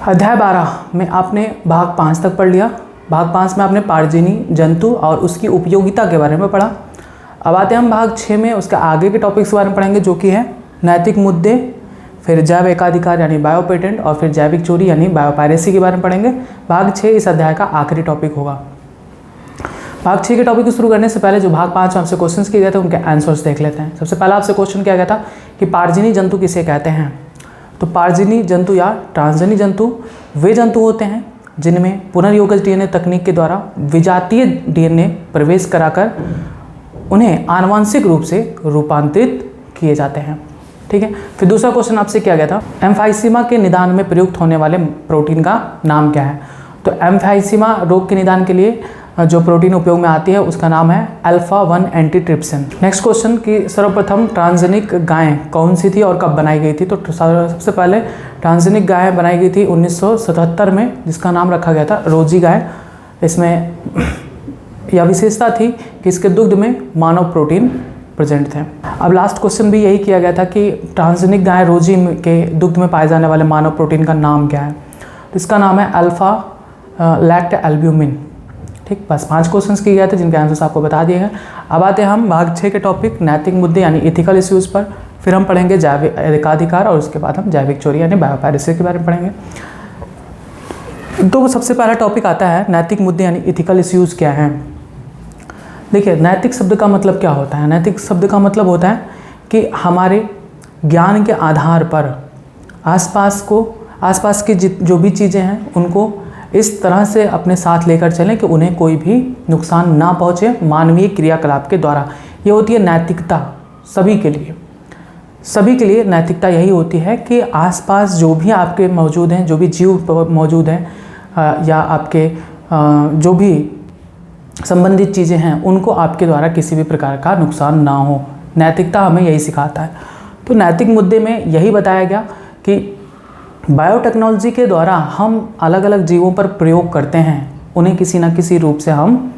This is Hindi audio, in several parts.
अध्याय 12 में आपने भाग 5 तक पढ़ लिया। भाग 5 में आपने पारजीनी जंतु और उसकी उपयोगिता के बारे में पढ़ा। अब आते हैं हम भाग 6 में, उसके आगे के टॉपिक्स के बारे में पढ़ेंगे, जो कि है नैतिक मुद्दे, फिर जैव एकाधिकार यानी बायो पेटेंट, और फिर जैविक चोरी यानी बायो पायरेसी के बारे में पढ़ेंगे। भाग 6 इस अध्याय का आखिरी टॉपिक होगा। भाग 6 के टॉपिक को शुरू करने से पहले जो भाग 5 में आपसे क्वेश्चंस किए गए थे उनके आंसर्स देख लेते हैं। सबसे पहला आपसे क्वेश्चन किया गया था कि पारजीनी जंतु किसे कहते हैं। तो पारजीनी जंतु या ट्रांसजनी जंतु वे जंतु होते हैं जिनमें पुनर्योगज डीएनए तकनीक के द्वारा विजातीय डीएनए प्रवेश कराकर उन्हें आनुवंशिक रूप से रूपांतरित किए जाते हैं। ठीक है। फिर दूसरा क्वेश्चन आपसे किया गया था एम्फाइसीमा के निदान में प्रयुक्त होने वाले प्रोटीन का नाम क्या है। तो एम्फाइसीमा रोग के निदान के लिए जो प्रोटीन उपयोग में आती है उसका नाम है अल्फा-1 एंटीट्रिप्सिन। नेक्स्ट क्वेश्चन कि सर्वप्रथम ट्रांसजेनिक गायें कौन सी थी और कब बनाई गई थी। तो सबसे पहले ट्रांसजेनिक गायें बनाई गई थी 1977 में, जिसका नाम रखा गया था रोजी गाय। इसमें यह विशेषता थी कि इसके दुग्ध में मानव प्रोटीन प्रेजेंट थे। अब लास्ट क्वेश्चन भी यही किया गया था कि ट्रांसजेनिक गाय रोजी के दुग्ध में पाए जाने वाले मानव प्रोटीन का नाम क्या है। तो इसका नाम है अल्फा लैक्ट एल्ब्यूमिन। ठीक, बस 5 क्वेश्चंस किए गए थे जिनके आंसर्स आपको बता दिए गए। अब आते हैं हम भाग 6 के टॉपिक नैतिक मुद्दे यानी इथिकल इश्यूज़ पर। फिर हम पढ़ेंगे जैव एकाधिकार और उसके बाद हम जैविक चोरी यानी बायो पायरेसी के बारे में पढ़ेंगे। तो सबसे पहला टॉपिक आता है नैतिक मुद्दे यानी इथिकल इश्यूज़ क्या हैं। देखिए, नैतिक शब्द का मतलब क्या होता है। नैतिक शब्द का मतलब होता है कि हमारे ज्ञान के आधार पर आसपास की जो भी चीज़ें हैं उनको इस तरह से अपने साथ लेकर चलें कि उन्हें कोई भी नुकसान ना पहुँचे मानवीय क्रियाकलाप के द्वारा। ये होती है नैतिकता। सभी के लिए नैतिकता यही होती है कि आसपास जो भी आपके मौजूद हैं, जो भी जीव मौजूद हैं या आपके जो भी संबंधित चीज़ें हैं उनको आपके द्वारा किसी भी प्रकार का नुकसान ना हो। नैतिकता हमें यही सिखाता है। तो नैतिक मुद्दे में यही बताया गया कि बायोटेक्नोलॉजी के द्वारा हम अलग अलग जीवों पर प्रयोग करते हैं, उन्हें किसी न किसी रूप से हम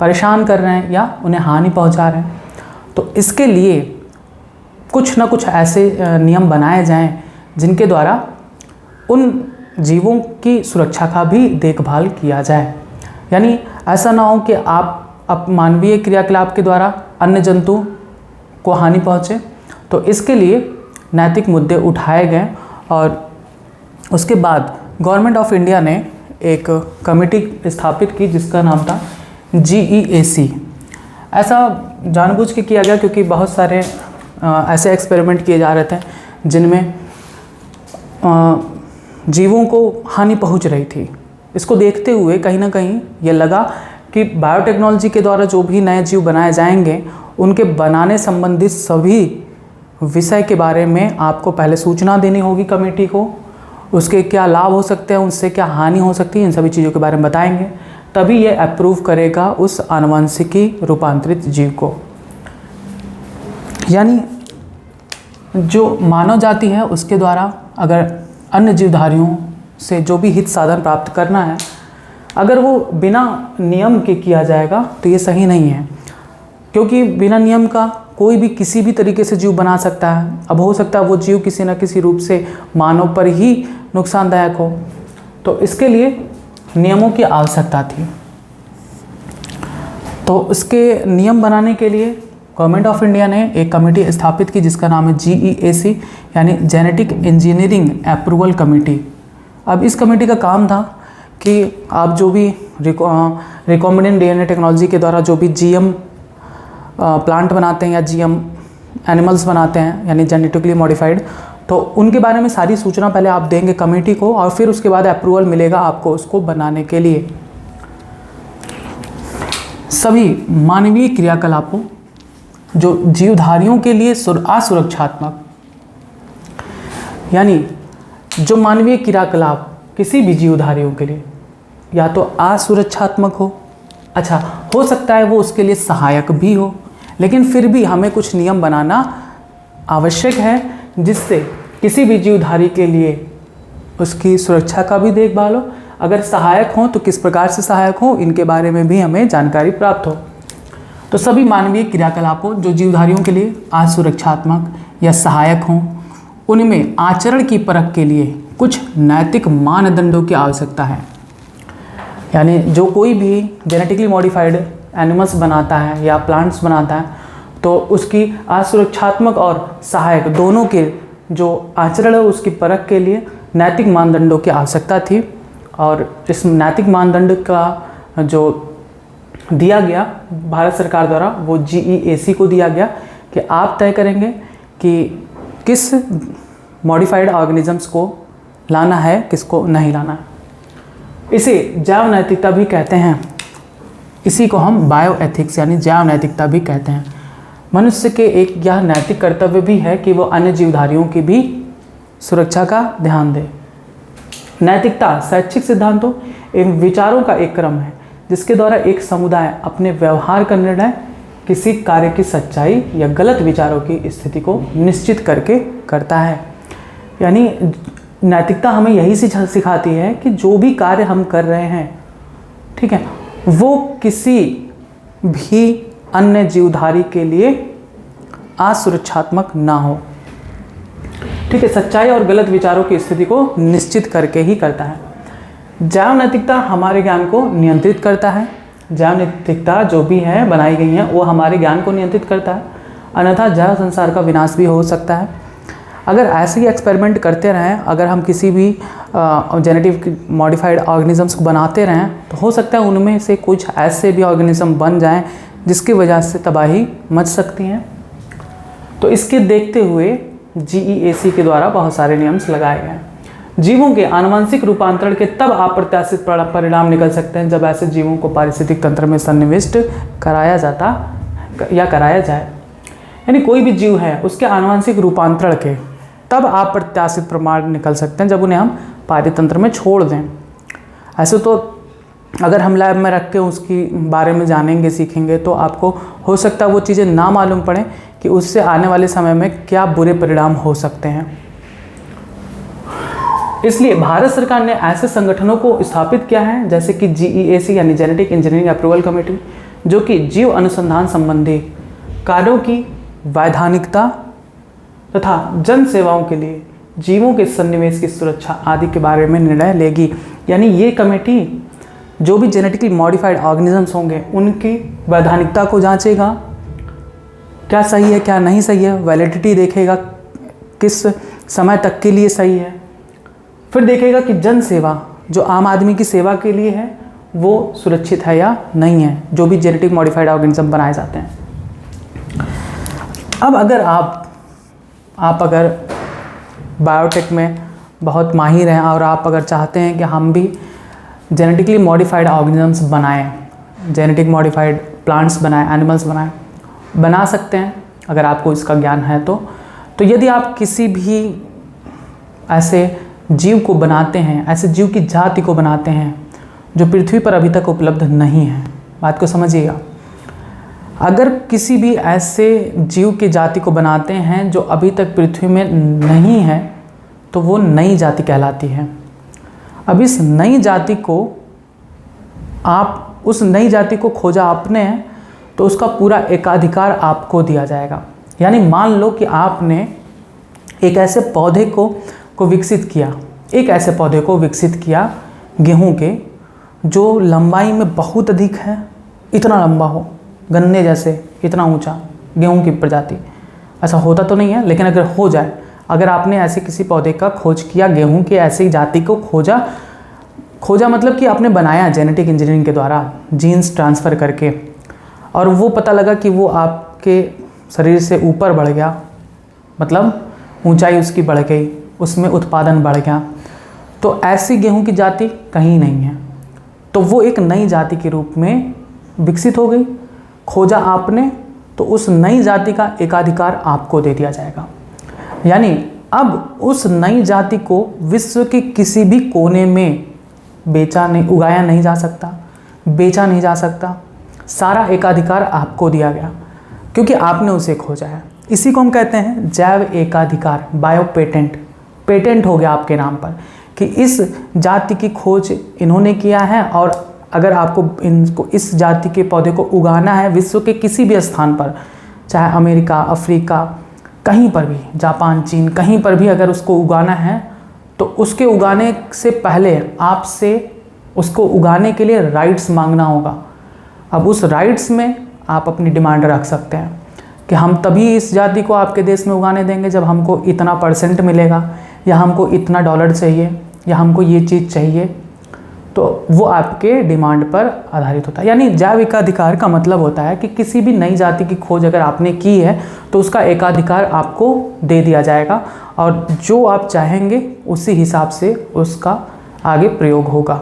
परेशान कर रहे हैं या उन्हें हानि पहुंचा रहे हैं। तो इसके लिए कुछ न कुछ ऐसे नियम बनाए जाएं जिनके द्वारा उन जीवों की सुरक्षा का भी देखभाल किया जाए। यानी ऐसा ना हो कि आप मानवीय क्रियाकलाप के द्वारा अन्य जंतु को हानि पहुँचे। तो इसके लिए नैतिक मुद्दे उठाए गए और उसके बाद गवर्नमेंट ऑफ इंडिया ने एक कमेटी स्थापित की जिसका नाम था GEAC। ऐसा जानबूझ के किया गया क्योंकि बहुत सारे ऐसे एक्सपेरिमेंट किए जा रहे थे जिनमें जीवों को हानि पहुंच रही थी। इसको देखते हुए कहीं ना कहीं ये लगा कि बायोटेक्नोलॉजी के द्वारा जो भी नए जीव बनाए जाएंगे उनके बनाने संबंधित सभी विषय के बारे में आपको पहले सूचना देनी होगी कमेटी को। उसके क्या लाभ हो सकते हैं, उससे क्या हानि हो सकती है, इन सभी चीज़ों के बारे में बताएंगे। तभी ये अप्रूव करेगा उस आनुवंशिकी रूपांतरित जीव को। यानी जो मानव जाति है उसके द्वारा अगर अन्य जीवधारियों से जो भी हित साधन प्राप्त करना है, अगर वो बिना नियम के किया जाएगा तो ये सही नहीं है। क्योंकि बिना नियम का कोई भी किसी भी तरीके से जीव बना सकता है। अब हो सकता है वो जीव किसी न किसी रूप से मानव पर ही नुकसानदायक हो। तो इसके लिए नियमों की आवश्यकता थी। तो इसके नियम बनाने के लिए गवर्नमेंट ऑफ इंडिया ने एक कमेटी स्थापित की जिसका नाम है GEAC यानी जेनेटिक इंजीनियरिंग अप्रूवल कमेटी। अब इस कमेटी का काम था कि आप जो भी रिकॉम्बिनेंट डीएनए टेक्नोलॉजी के द्वारा जो भी GM प्लांट बनाते हैं या GM एनिमल्स बनाते हैं यानी जेनेटिकली मॉडिफाइड, तो उनके बारे में सारी सूचना पहले आप देंगे कमेटी को और फिर उसके बाद अप्रूवल मिलेगा आपको उसको बनाने के लिए। सभी मानवीय क्रियाकलापों जो जीवधारियों के लिए असुरक्षात्मक, यानी जो मानवीय क्रियाकलाप किसी भी जीवधारियों के लिए या तो असुरक्षात्मक हो, अच्छा हो सकता है वो उसके लिए सहायक भी हो, लेकिन फिर भी हमें कुछ नियम बनाना आवश्यक है जिससे किसी भी जीवधारी के लिए उसकी सुरक्षा का भी देखभाल हो। अगर सहायक हो तो किस प्रकार से सहायक हो, इनके बारे में भी हमें जानकारी प्राप्त हो। तो सभी मानवीय क्रियाकलापों जो जीवधारियों के लिए असुरक्षात्मक या सहायक हों, उनमें आचरण की परख के लिए कुछ नैतिक मानदंडों की आवश्यकता है। यानी जो कोई भी जेनेटिकली मॉडिफाइड एनिमल्स बनाता है या प्लांट्स बनाता है तो उसकी असुरक्षात्मक और सहायक दोनों के जो आचरण है उसकी परख के लिए नैतिक मानदंडों की आवश्यकता थी। और इस नैतिक मानदंड का जो दिया गया भारत सरकार द्वारा वो GEAC को दिया गया कि आप तय करेंगे कि किस मॉडिफाइड ऑर्गेनिजम्स को लाना है, किसको नहीं लाना है। इसे जैव नैतिकता भी कहते हैं। इसी को हम बायो एथिक्स यानी जैव नैतिकता भी कहते हैं। मनुष्य के एक यह नैतिक कर्तव्य भी है कि वो अन्य जीवधारियों की भी सुरक्षा का ध्यान दे। नैतिकता शैक्षिक सिद्धांतों एवं विचारों का एक क्रम है जिसके द्वारा एक समुदाय अपने व्यवहार का निर्णय किसी कार्य की सच्चाई या गलत विचारों की स्थिति को निश्चित करके करता है। यानी नैतिकता हमें यही सिखाती है कि जो भी कार्य हम कर रहे हैं, ठीक है, वो किसी भी अन्य जीवधारी के लिए असुरक्षात्मक ना हो। ठीक है, सच्चाई और गलत विचारों की स्थिति को निश्चित करके ही करता है। जैव नैतिकता हमारे ज्ञान को नियंत्रित करता है। जैव नैतिकता जो भी है बनाई गई है वो हमारे ज्ञान को नियंत्रित करता है, अन्यथा जैव संसार का विनाश भी हो सकता है। अगर ऐसे ही एक्सपेरिमेंट करते रहें, अगर हम किसी भी जेनेटिक मॉडिफाइड ऑर्गेनिजम्स को बनाते रहें तो हो सकता है उनमें से कुछ ऐसे भी ऑर्गेनिज्म बन जाएं जिसकी वजह से तबाही मच सकती हैं। तो इसके देखते हुए GEAC के द्वारा बहुत सारे नियम्स लगाए गए हैं। जीवों के आनुवंशिक रूपांतरण के तब अप्रत्याशित परिणाम निकल सकते हैं जब ऐसे जीवों को पारिस्थितिक तंत्र में सन्निविष्ट कराया जाए। यानी कोई भी जीव है उसके आनुवंशिक रूपांतरण के तब अप्रत्याशित प्रमाण निकल सकते हैं जब उन्हें हम पारितंत्र में छोड़ दें। ऐसे तो अगर हम लैब में रख के उसकी बारे में जानेंगे, सीखेंगे तो आपको हो सकता है वो चीज़ें ना मालूम पड़े कि उससे आने वाले समय में क्या बुरे परिणाम हो सकते हैं। इसलिए भारत सरकार ने ऐसे संगठनों को स्थापित किया है जैसे कि GEAC यानी जेनेटिक इंजीनियरिंग अप्रूवल कमेटी, जो कि जीव अनुसंधान संबंधी कार्यों की वैधानिकता तथा जन सेवाओं के लिए जीवों के सन्निवेश की सुरक्षा आदि के बारे में निर्णय लेगी। यानी ये कमेटी जो भी जेनेटिकली मॉडिफाइड ऑर्गेनिजम्स होंगे उनकी वैधानिकता को जांचेगा, क्या सही है क्या नहीं सही है, वैलिडिटी देखेगा किस समय तक के लिए सही है, फिर देखेगा कि जन सेवा जो आम आदमी की सेवा के लिए है वो सुरक्षित है या नहीं है, जो भी जेनेटिक मॉडिफाइड ऑर्गेनिज्म बनाए जाते हैं। अब अगर आप अगर बायोटेक में बहुत माहिर हैं और आप अगर चाहते हैं कि हम भी जेनेटिकली मॉडिफाइड ऑर्गेनिजम्स बनाएं, जेनेटिक मॉडिफाइड प्लांट्स बनाएं, एनिमल्स बनाएं, बना सकते हैं अगर आपको इसका ज्ञान है तो यदि आप किसी भी ऐसे जीव को बनाते हैं, ऐसे जीव की जाति को बनाते हैं जो पृथ्वी पर अभी तक उपलब्ध नहीं है, बात को समझिएगा। अगर किसी भी ऐसे जीव की जाति को बनाते हैं जो अभी तक पृथ्वी में नहीं है तो वो नई जाति कहलाती है। अब इस नई जाति को आप उस नई जाति को खोजा आपने है तो उसका पूरा एकाधिकार आपको दिया जाएगा। यानी मान लो कि आपने एक ऐसे पौधे को विकसित किया, गेहूं के, जो लंबाई में बहुत अधिक है, इतना लंबा हो, गन्ने जैसे इतना ऊंचा, गेहूं की प्रजाति। ऐसा होता तो नहीं है, लेकिन अगर हो जाए, अगर आपने ऐसे किसी पौधे का खोज किया, गेहूं के ऐसी जाति को खोजा मतलब कि आपने बनाया जेनेटिक इंजीनियरिंग के द्वारा, जीन्स ट्रांसफ़र करके, और वो पता लगा कि वो आपके शरीर से ऊपर बढ़ गया, मतलब ऊंचाई उसकी बढ़ गई, उसमें उत्पादन बढ़ गया, तो ऐसी गेहूं की जाति कहीं नहीं है, तो वो एक नई जाति के रूप में विकसित हो गई। खोजा आपने तो उस नई जाति का एकाधिकार आपको दे दिया जाएगा। यानी अब उस नई जाति को विश्व के किसी भी कोने में उगाया नहीं जा सकता, बेचा नहीं जा सकता, सारा एकाधिकार आपको दिया गया क्योंकि आपने उसे खोजा है। इसी को हम कहते हैं जैव एकाधिकार, बायो पेटेंट हो गया आपके नाम पर कि इस जाति की खोज इन्होंने किया है, और अगर आपको इस जाति के पौधे को उगाना है विश्व के किसी भी स्थान पर, चाहे अमेरिका, अफ्रीका, कहीं पर भी, जापान, चीन, कहीं पर भी अगर उसको उगाना है तो उसके उगाने से पहले आपसे उसको उगाने के लिए राइट्स मांगना होगा। अब उस राइट्स में आप अपनी डिमांड रख सकते हैं कि हम तभी इस जाति को आपके देश में उगाने देंगे जब हमको इतना % मिलेगा, या हमको इतना डॉलर चाहिए, या हमको ये चीज़ चाहिए। तो वो आपके डिमांड पर आधारित होता है। यानी जैव एकाधिकार का मतलब होता है कि किसी भी नई जाति की खोज अगर आपने की है तो उसका एकाधिकार आपको दे दिया जाएगा, और जो आप चाहेंगे उसी हिसाब से उसका आगे प्रयोग होगा।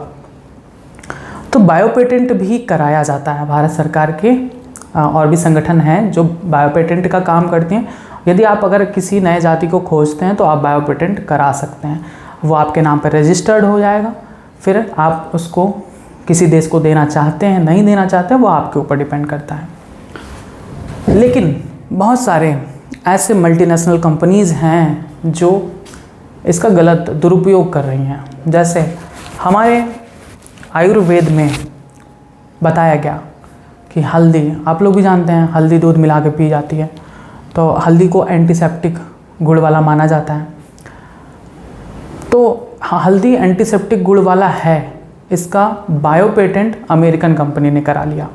तो बायो पेटेंट भी कराया जाता है। भारत सरकार के और भी संगठन हैं जो बायो पेटेंट का काम करते हैं। यदि आप अगर किसी नए जाति को खोजते हैं तो आप बायो पेटेंट करा सकते हैं। वो आपके नाम पर रजिस्टर्ड हो जाएगा, फिर आप उसको किसी देश को देना चाहते हैं नहीं देना चाहते हैं वो आपके ऊपर डिपेंड करता है। लेकिन बहुत सारे ऐसे मल्टीनेशनल कंपनीज़ हैं जो इसका गलत दुरुपयोग कर रही हैं। जैसे हमारे आयुर्वेद में बताया गया कि हल्दी, आप लोग भी जानते हैं हल्दी दूध मिला के पी जाती है, तो हल्दी को एंटीसेप्टिक गुण वाला माना जाता है। तो हल्दी एंटीसेप्टिक गुण वाला है, इसका बायो पेटेंट अमेरिकन कंपनी ने करा लिया।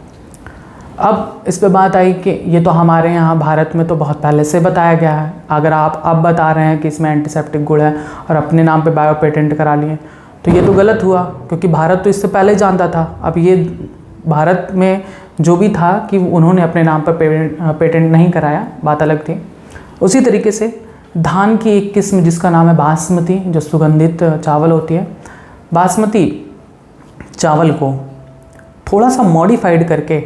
अब इस पे बात आई कि ये तो हमारे यहाँ भारत में तो बहुत पहले से बताया गया है, अगर आप अब बता रहे हैं कि इसमें एंटीसेप्टिक गुण है और अपने नाम पे बायो पेटेंट करा लिए तो ये तो गलत हुआ, क्योंकि भारत तो इससे पहले जानता था। अब ये भारत में जो भी था कि उन्होंने अपने नाम पर पेटेंट नहीं कराया, बात अलग थी। उसी तरीके से धान की एक किस्म जिसका नाम है बासमती, जो सुगंधित चावल होती है, बासमती चावल को थोड़ा सा मॉडिफाइड करके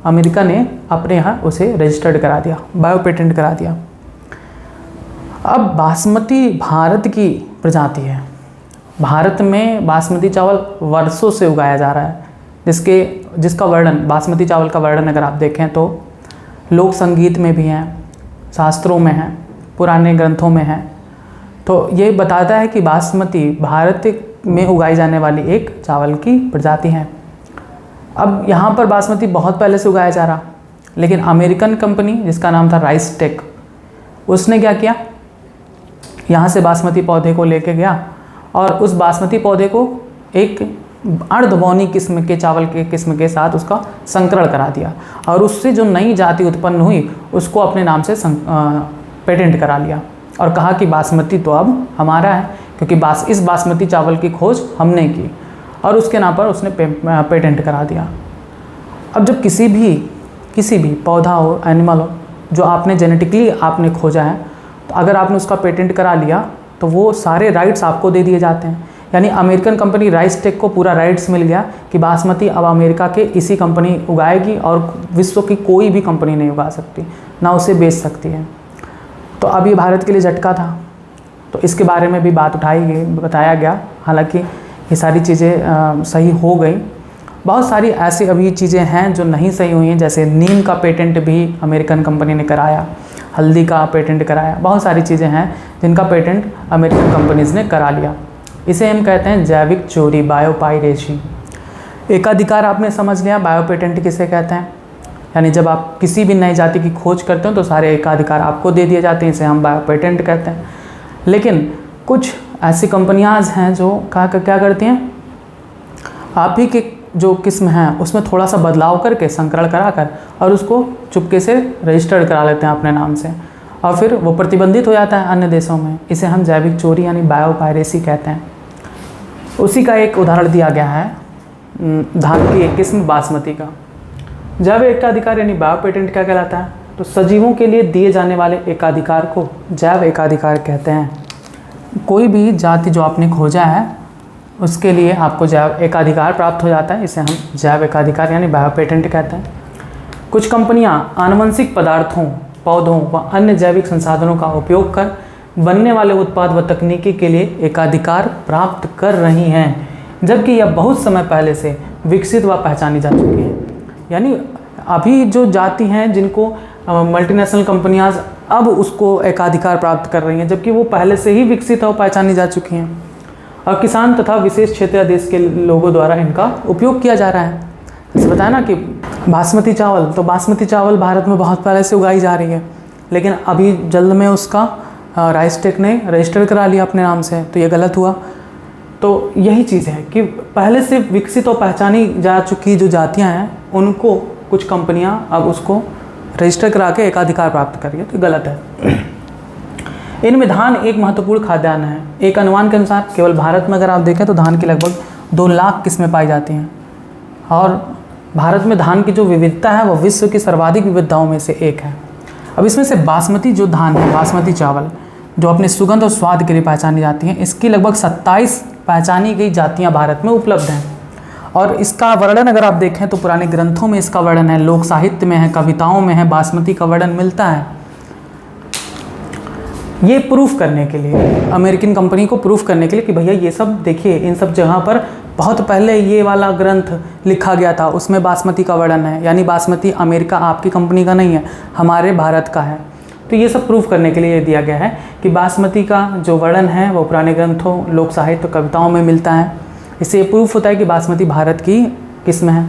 अमेरिका ने अपने यहाँ उसे रजिस्टर्ड करा दिया, बायो पेटेंट करा दिया। अब बासमती भारत की प्रजाति है। भारत में बासमती चावल वर्षों से उगाया जा रहा है, जिसका वर्णन, बासमती चावल का वर्णन अगर आप देखें तो लोक संगीत में भी हैं, शास्त्रों में हैं, पुराने ग्रंथों में हैं। तो ये बताता है कि बासमती भारत में उगाई जाने वाली एक चावल की प्रजाति है। अब यहाँ पर बासमती बहुत पहले से उगाया जा रहा, लेकिन अमेरिकन कंपनी जिसका नाम था राइस टेक, उसने क्या किया, यहाँ से बासमती पौधे को लेके गया और उस बासमती पौधे को एक अर्धबौनी किस्म के चावल के किस्म के साथ उसका संकरण करा दिया, और उससे जो नई जाति उत्पन्न हुई उसको अपने नाम से पेटेंट करा लिया और कहा कि बासमती तो अब हमारा है, क्योंकि इस बासमती चावल की खोज हमने की, और उसके नाम पर उसने पेटेंट करा दिया। अब जब किसी भी पौधा हो, एनिमल हो, जो आपने जेनेटिकली आपने खोजा है, तो अगर आपने उसका पेटेंट करा लिया तो वो सारे राइट्स आपको दे दिए जाते हैं। यानी अमेरिकन कंपनी राइस टेक को पूरा राइट्स मिल गया कि बासमती अब अमेरिका के इसी कंपनी उगाएगी और विश्व की कोई भी कंपनी नहीं उगा सकती, ना उसे बेच सकती है। तो अब ये भारत के लिए झटका था, तो इसके बारे में भी बात उठाई गई, बताया गया। हालांकि ये सारी चीज़ें सही हो गई। बहुत सारी ऐसी अभी चीज़ें हैं जो नहीं सही हुई हैं, जैसे नीम का पेटेंट भी अमेरिकन कंपनी ने कराया, हल्दी का पेटेंट कराया। बहुत सारी चीज़ें हैं जिनका पेटेंट अमेरिकन कंपनीज़ ने करा लिया। इसे हम कहते हैं जैविक चोरी, बायोपायरेसी। एकाधिकार आपने समझ लिया, बायो पेटेंट किसे कहते हैं। यानी जब आप किसी भी नई जाति की खोज करते हो तो सारे एकाधिकार आपको दे दिए जाते हैं, इसे हम बायो पेटेंट कहते हैं। लेकिन कुछ ऐसी कंपनियां हैं जो क्या करती हैं, आप ही के जो किस्म हैं उसमें थोड़ा सा बदलाव करके, संकरण कराकर, और उसको चुपके से रजिस्टर्ड करा लेते हैं अपने नाम से, और फिर वो प्रतिबंधित हो जाता है अन्य देशों में। इसे हम जैविक चोरी यानी बायोपायरेसी कहते हैं। उसी का एक उदाहरण दिया गया है धान की एक किस्म बासमती का। जैव एकाधिकार यानी बायो पेटेंट क्या कहलाता है, तो सजीवों के लिए दिए जाने वाले एकाधिकार को जैव एकाधिकार कहते हैं। कोई भी जाति जो आपने खोजा है उसके लिए आपको जैव एकाधिकार प्राप्त हो जाता है, इसे हम जैव एकाधिकार यानी बायो पेटेंट कहते हैं। कुछ कंपनियां आनुवंशिक पदार्थों, पौधों व अन्य जैविक संसाधनों का उपयोग कर बनने वाले उत्पाद व तकनीकी के लिए एकाधिकार प्राप्त कर रही हैं, जबकि यह बहुत समय पहले से विकसित व पहचानी जा चुकी है। यानी अभी जो जाति हैं जिनको मल्टीनेशनल कंपनियां अब उसको एकाधिकार प्राप्त कर रही हैं, जबकि वो पहले से ही विकसित और पहचानी जा चुकी हैं, और किसान तथा विशेष क्षेत्र या देश के लोगों द्वारा इनका उपयोग किया जा रहा है। जैसे बताया ना कि बासमती चावल, तो बासमती चावल भारत में बहुत पहले से उगाई जा रही है, लेकिन अभी जल्द में उसका राइसटेक ने रजिस्टर करा लिया अपने नाम से, तो ये गलत हुआ। तो यही चीज़ है कि पहले से विकसित और पहचानी जा चुकी जो जातियाँ हैं उनको कुछ कंपनियां अब उसको रजिस्टर करा के एकाधिकार प्राप्त कर रही है, तो गलत है। इनमें धान एक महत्वपूर्ण खाद्यान्न है। एक अनुमान के अनुसार केवल भारत में अगर आप देखें तो धान की लगभग 2 लाख किस्में पाई जाती हैं, और भारत में धान की जो विविधता है वह विश्व की सर्वाधिक विविधताओं में से एक है। अब इसमें से बासमती जो धान है, बासमती चावल, जो अपने सुगंध और स्वाद के लिए पहचानी जाती हैं, इसकी लगभग 27 पहचानी गई जातियाँ भारत में उपलब्ध हैं। और इसका वर्णन अगर आप देखें तो पुराने ग्रंथों में इसका वर्णन है, लोक साहित्य में है, कविताओं में है, बासमती का वर्णन मिलता है। ये प्रूफ करने के लिए, अमेरिकन कंपनी को प्रूफ करने के लिए कि भैया ये सब देखिए, इन सब जगह पर बहुत पहले ये वाला ग्रंथ लिखा गया था, उसमें बासमती का वर्णन है, यानी बासमती अमेरिका आपकी कंपनी का नहीं है, हमारे भारत का है। तो ये सब प्रूफ करने के लिए दिया गया है कि बासमती का जो वर्णन है वो पुराने ग्रंथों, लोक साहित्य, कविताओं में मिलता है। इससे ये प्रूफ होता है कि बासमती भारत की किस्म है,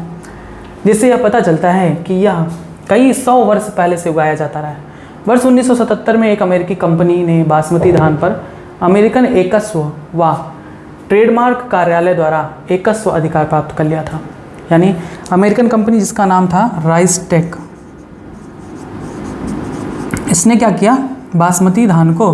जिससे यह पता चलता है कि यह कई 100 वर्ष पहले से उगाया जाता रहा है। वर्ष 1977 में एक अमेरिकी कंपनी ने बासमती धान पर अमेरिकन एकस्व व ट्रेडमार्क कार्यालय द्वारा एकस्व अधिकार प्राप्त कर लिया था। यानी अमेरिकन कंपनी जिसका नाम था राइसटेक, इसने क्या किया, बासमती धान को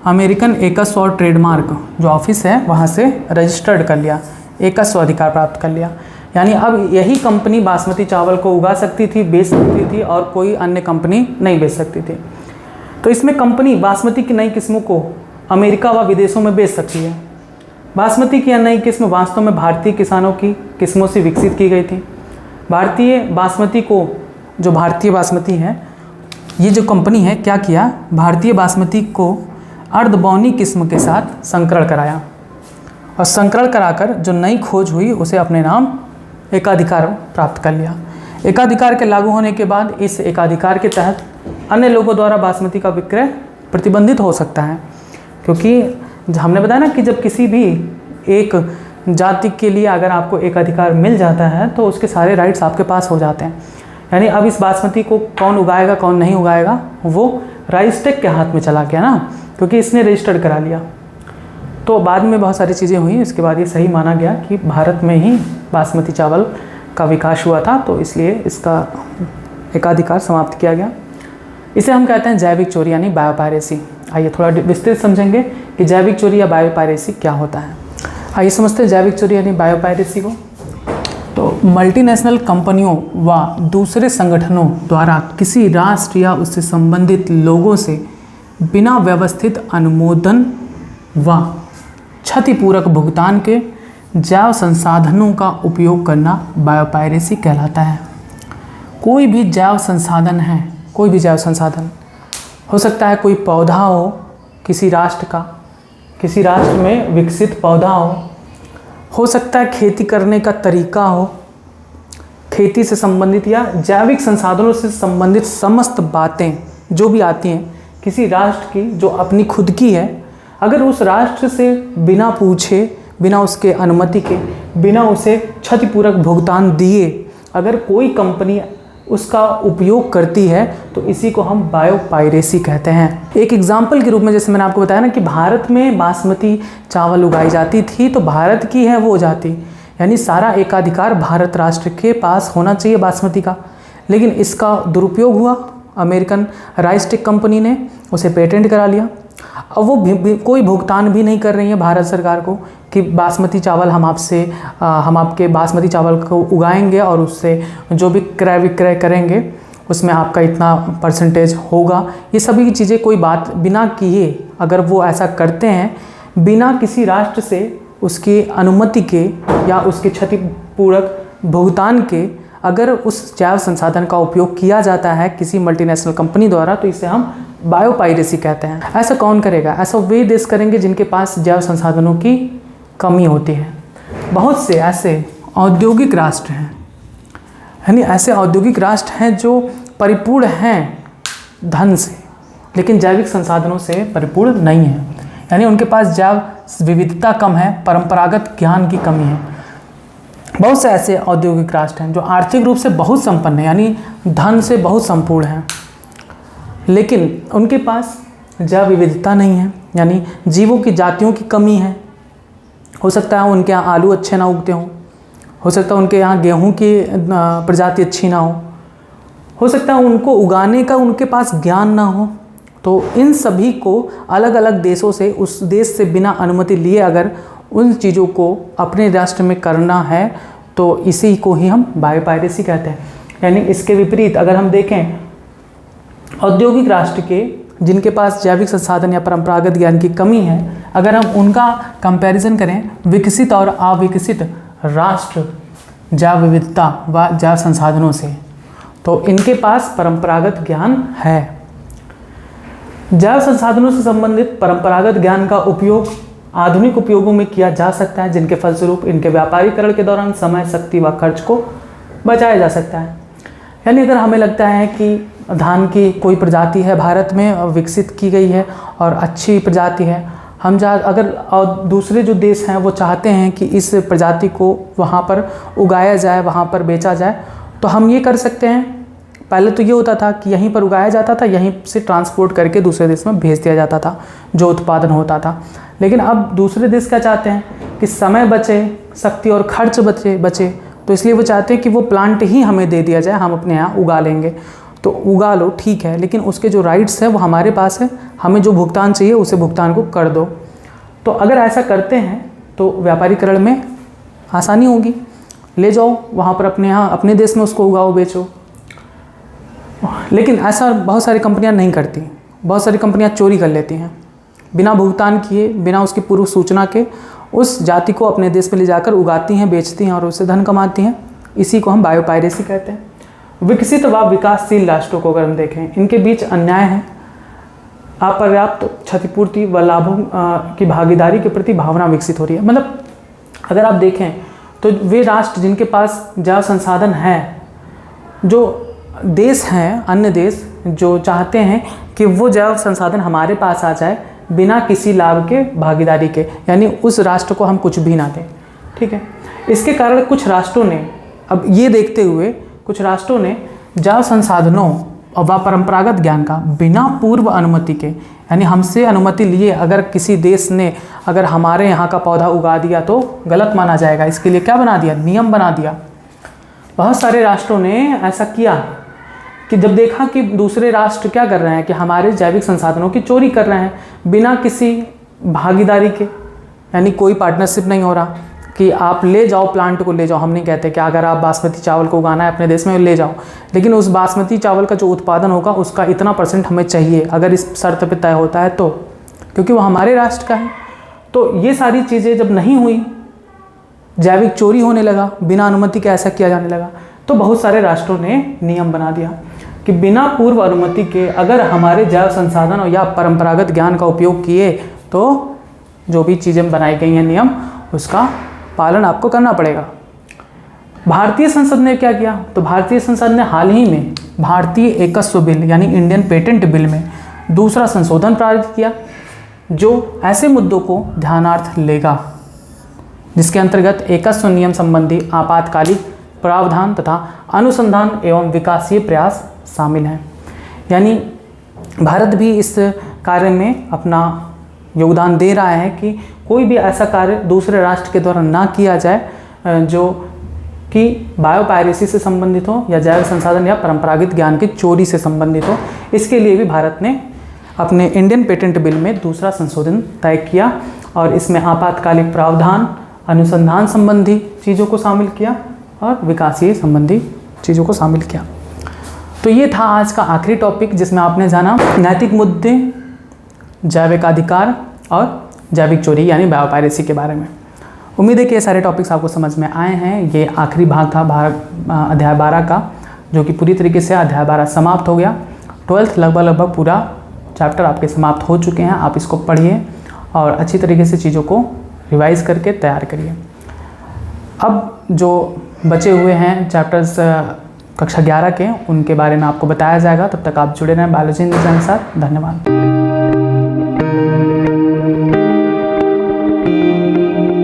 अमेरिकन एकस्व और ट्रेडमार्क जो ऑफिस है वहाँ से रजिस्टर्ड कर लिया, एकस्व अधिकार प्राप्त कर लिया। यानी अब यही कंपनी बासमती चावल को उगा सकती थी, बेच सकती थी, और कोई अन्य कंपनी नहीं बेच सकती थी। तो इसमें कंपनी बासमती की नई किस्मों को अमेरिका व विदेशों में बेच सकती है। बासमती की यह नई किस्म वास्तव में भारतीय किसानों की किस्मों से विकसित की गई थी। भारतीय बासमती को, जो भारतीय बासमती है, ये जो कंपनी है क्या किया, भारतीय बासमती को अर्धबौनी किस्म के साथ संकरण कराया, और संकरण कराकर जो नई खोज हुई उसे अपने नाम एकाधिकार प्राप्त कर लिया। एकाधिकार के लागू होने के बाद इस एकाधिकार के तहत अन्य लोगों द्वारा बासमती का विक्रय प्रतिबंधित हो सकता है, क्योंकि हमने बताया ना कि जब किसी भी एक जाति के लिए अगर आपको एकाधिकार मिल जाता है तो उसके सारे राइट्स आपके पास हो जाते हैं। यानी अब इस बासमती को कौन उगाएगा कौन नहीं उगाएगा वो राइसटेक के हाथ में चला गया ना, क्योंकि इसने रजिस्टर्ड करा लिया। तो बाद में बहुत सारी चीज़ें हुई, इसके बाद ये सही माना गया कि भारत में ही बासमती चावल का विकास हुआ था, तो इसलिए इसका एकाधिकार समाप्त किया गया। इसे हम कहते हैं जैविक चोरी यानी बायोपायरेसी। आइए थोड़ा विस्तृत समझेंगे कि जैविक चोरी या बायोपायरेसी क्या होता है। आइए समझते हैं जैविक चोरी यानी बायोपायरेसी को। तो मल्टीनेशनल कंपनियों व दूसरे संगठनों द्वारा किसी राष्ट्र या उससे संबंधित लोगों से बिना व्यवस्थित अनुमोदन व क्षतिपूरक भुगतान के जैव संसाधनों का उपयोग करना बायोपायरेसी कहलाता है। कोई भी जैव संसाधन है, कोई भी जैव संसाधन हो सकता है, कोई पौधा हो किसी राष्ट्र का, किसी राष्ट्र में विकसित पौधा हो सकता है खेती करने का तरीका हो, खेती से संबंधित या जैविक संसाधनों से संबंधित समस्त बातें जो भी आती हैं किसी राष्ट्र की जो अपनी खुद की है, अगर उस राष्ट्र से बिना पूछे, बिना उसके अनुमति के, बिना उसे क्षतिपूरक भुगतान दिए अगर कोई कंपनी उसका उपयोग करती है तो इसी को हम बायोपायरेसी कहते हैं। एक एग्जाम्पल के रूप में जैसे मैंने आपको बताया ना कि भारत में बासमती चावल उगाई जाती थी, तो भारत की है वो जाति, यानी सारा एकाधिकार भारत राष्ट्र के पास होना चाहिए बासमती का, लेकिन इसका दुरुपयोग हुआ। अमेरिकन राइसटेक कंपनी ने उसे पेटेंट करा लिया। अब वो कोई भुगतान भी नहीं कर रही है भारत सरकार को कि बासमती चावल हम आपके बासमती चावल को उगाएंगे और उससे जो भी क्रय विक्रय करेंगे उसमें आपका इतना परसेंटेज होगा। ये सभी चीज़ें कोई बात बिना किए अगर वो ऐसा करते हैं, बिना किसी राष्ट्र से उसकी अनुमति के या उसके क्षतिपूरक भुगतान के अगर उस जैव संसाधन का उपयोग किया जाता है किसी मल्टीनेशनल कंपनी द्वारा, तो इसे हम बायोपायरेसी कहते हैं। ऐसा कौन करेगा? ऐसा वे देश करेंगे जिनके पास जैव संसाधनों की कमी होती है। बहुत से ऐसे औद्योगिक राष्ट्र हैं, यानी ऐसे औद्योगिक राष्ट्र हैं जो परिपूर्ण हैं धन से, लेकिन जैविक संसाधनों से परिपूर्ण नहीं है, यानी उनके पास जैव विविधता कम है, परंपरागत ज्ञान की कमी है। बहुत से ऐसे औद्योगिक राष्ट्र हैं जो आर्थिक रूप से बहुत संपन्न हैं, यानी धन से बहुत संपूर्ण हैं, लेकिन उनके पास जैव विविधता नहीं है, यानी जीवों की जातियों की कमी है। हो सकता है उनके यहाँ आलू अच्छे ना उगते हों, हो सकता है उनके यहाँ गेहूं की प्रजाति अच्छी ना हो सकता है उनको उगाने का उनके पास ज्ञान ना हो। तो इन सभी को अलग अलग देशों से, उस देश से बिना अनुमति लिए अगर उन चीज़ों को अपने राष्ट्र में करना है तो इसी को ही हम बायोपायरेसी कहते हैं। यानी इसके विपरीत अगर हम देखें औद्योगिक राष्ट्र के जिनके पास जैविक संसाधन या परंपरागत ज्ञान की कमी है, अगर हम उनका कंपैरिजन करें विकसित और अविकसित राष्ट्र जैव विविधता व जैव संसाधनों से, तो इनके पास परंपरागत ज्ञान है। जैव संसाधनों से संबंधित परंपरागत ज्ञान का उपयोग आधुनिक उपयोगों में किया जा सकता है, जिनके फलस्वरूप इनके व्यापारीकरण के दौरान समय, शक्ति व खर्च को बचाया जा सकता है। यानी अगर हमें लगता है कि धान की कोई प्रजाति है भारत में विकसित की गई है और अच्छी प्रजाति है, हम अगर और दूसरे जो देश हैं वो चाहते हैं कि इस प्रजाति को वहाँ पर उगाया जाए, वहाँ पर बेचा जाए, तो हम ये कर सकते हैं। पहले तो ये होता था कि यहीं पर उगाया जाता था, यहीं से ट्रांसपोर्ट करके दूसरे देश में भेज दिया जाता था जो उत्पादन होता था। लेकिन अब दूसरे देश क्या चाहते हैं कि समय बचे, शक्ति और खर्च बचे, तो इसलिए वो चाहते हैं कि वो प्लांट ही हमें दे दिया जाए, हम अपने यहाँ उगा लेंगे। तो उगा लो, ठीक है, लेकिन उसके जो राइट्स है वो हमारे पास है, हमें जो भुगतान चाहिए उसे भुगतान को कर दो। तो अगर ऐसा करते हैं तो व्यापारीकरण में आसानी होगी। ले जाओ वहाँ पर अपने यहाँ अपने देश में उसको उगाओ, बेचो। लेकिन ऐसा बहुत सारी कंपनियाँ नहीं करती, बहुत सारी कंपनियाँ चोरी कर लेती हैं, बिना भुगतान किए, बिना उसकी पूर्व सूचना के उस जाति को अपने देश में ले जाकर उगाती हैं, बेचती हैं और उससे धन कमाती हैं। इसी को हम बायोपायरेसी कहते हैं। विकसित व विकासशील राष्ट्रों को अगर हम देखें, इनके बीच अन्याय है, अपर्याप्त क्षतिपूर्ति व लाभों की भागीदारी के प्रति भावना विकसित हो रही है। मतलब अगर आप देखें तो वे राष्ट्र जिनके पास जैव संसाधन है, जो देश हैं, अन्य देश जो चाहते हैं कि वो जैव संसाधन हमारे पास आ जाए बिना किसी लाभ के, भागीदारी के, यानी उस राष्ट्र को हम कुछ भी ना दें, ठीक है। इसके कारण कुछ राष्ट्रों ने, अब ये देखते हुए कुछ राष्ट्रों ने जैव संसाधनों व परंपरागत ज्ञान का बिना पूर्व अनुमति के, यानी हमसे अनुमति लिए अगर किसी देश ने अगर हमारे यहाँ का पौधा उगा दिया तो गलत माना जाएगा, इसके लिए क्या बना दिया, नियम बना दिया। बहुत सारे राष्ट्रों ने ऐसा किया कि जब देखा कि दूसरे राष्ट्र क्या कर रहे हैं कि हमारे जैविक संसाधनों की चोरी कर रहे हैं बिना किसी भागीदारी के, यानी कोई पार्टनरशिप नहीं हो रहा कि आप ले जाओ प्लांट को, ले जाओ। हम नहीं कहते कि अगर आप बासमती चावल को उगाना है अपने देश में ले जाओ, लेकिन उस बासमती चावल का जो उत्पादन होगा उसका इतना % हमें चाहिए, अगर इस शर्त पे तय होता है तो, क्योंकि वो हमारे राष्ट्र का है। तो ये सारी चीज़ें जब नहीं हुई, जैविक चोरी होने लगा, बिना अनुमति के ऐसा किया जाने लगा, तो बहुत सारे राष्ट्रों ने नियम बना दिया कि बिना पूर्व अनुमति के अगर हमारे जैव संसाधन या परंपरागत ज्ञान का उपयोग किए तो जो भी चीज़ें बनाई गई हैं नियम, उसका पालन आपको करना पड़ेगा। भारतीय संसद ने क्या किया, तो भारतीय संसद ने हाल ही में भारतीय एकस्व बिल यानी इंडियन पेटेंट बिल में दूसरा संशोधन पारित किया, जो ऐसे मुद्दों को ध्यानार्थ लेगा जिसके अंतर्गत एकस्व नियम संबंधी आपातकालिक प्रावधान तथा अनुसंधान एवं विकासीय प्रयास शामिल हैं। यानी भारत भी इस कार्य में अपना योगदान दे रहा है कि कोई भी ऐसा कार्य दूसरे राष्ट्र के द्वारा ना किया जाए जो कि बायोपायरेसी से संबंधित हो या जैव संसाधन या परंपरागत ज्ञान की चोरी से संबंधित हो। इसके लिए भी भारत ने अपने इंडियन पेटेंट बिल में दूसरा संशोधन तय किया और इसमें आपातकालिक प्रावधान, अनुसंधान संबंधी चीज़ों को शामिल किया और विकासीय संबंधी चीज़ों को शामिल किया। तो ये था आज का आखिरी टॉपिक जिसमें आपने जाना नैतिक मुद्दे, जैविक अधिकार और जैविक चोरी यानी बायोपायरेसी के बारे में। उम्मीद है कि ये सारे टॉपिक्स आपको समझ में आए हैं। ये आखिरी भाग था अध्याय 12 का, जो कि पूरी तरीके से अध्याय 12 समाप्त हो गया। 12th लगभग पूरा चैप्टर आपके समाप्त हो चुके हैं। आप इसको पढ़िए और अच्छी तरीके से चीज़ों को रिवाइज़ करके तैयार करिए। अब जो बचे हुए हैं चैप्टर्स कक्षा 11 के, उनके बारे में आपको बताया जाएगा। तब तक आप जुड़े रहें बायोलॉजी हिंदी के साथ। धन्यवाद।